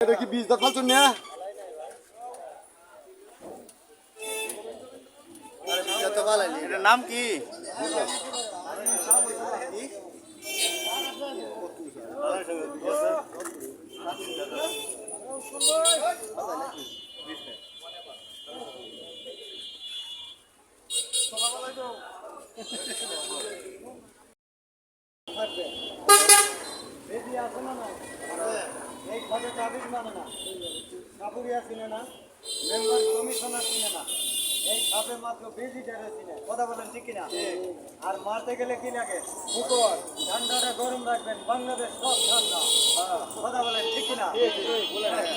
এটা কি বীজ দরকার জন্য এটার নাম কি? এই খাতে তাবিজ মানে না, কাপুরিয়া চিনে না, মেম্বার কমিশনার চিনে না, এই খাপে মাত্র বেজিটারে চিনে। কথা বলেন ঠিক কিনা? আর মারতে গেলে কি লাগে? মুখর ঠান্ডাটা গরম রাখবেন, বাংলাদেশ সব ঠান্ডা। কথা বলেন ঠিক কিনা?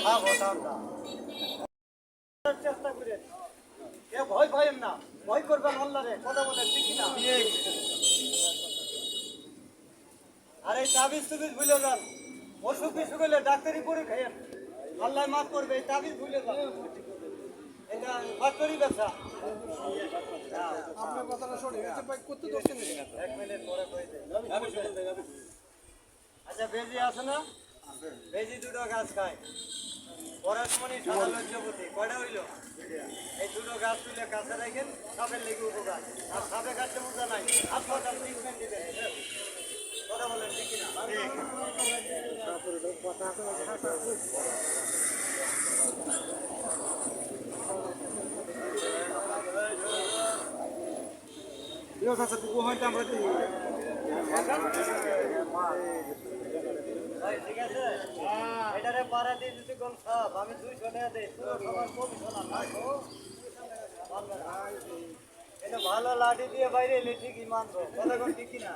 খাবো ঠান্ডা। চেষ্টা করেন, এ ভয় পাইেন না, ভয় করবেন আল্লাহরে। কথা বলেন ঠিক কিনা? আর এই তাবিজ তুবিজ ভুলে যান, অসুখ বিসুখ হলে ডাক্তারি করে খাইয়েন, আল্লাহ মাফ করবে। এই তাবিজ ভুলে যান, এটা ফ্যাক্টরি ব্যবসা। এক মিনিট পরে কই দেন। আচ্ছা, বেজি আছে না? বেজি দুটো গাছ খায়, পরাশমণি সাদা লজ্জপতি কয়টা হইল? এই দুটো গাছ তুলে কাছে রাখেন, সাপের লেগে উপকার। আর সাপে কাটতে মজা নাই, হাসপাতাল ট্রিটমেন্ট দিবেন। কথা বলেন ঠিক কিনা? ঠিক আছে, এটারে পাড়া দিয়ে যদি কোন সাপ আমি 200 টাকা দেই, পুরো সবার কমিশনার না গো। এটা ভালো লাঠি দিয়ে বাইরে এলে ঠিকই মানবো। কথা কোন ঠিক কিনা?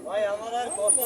ভাই আমার আর কষ্ট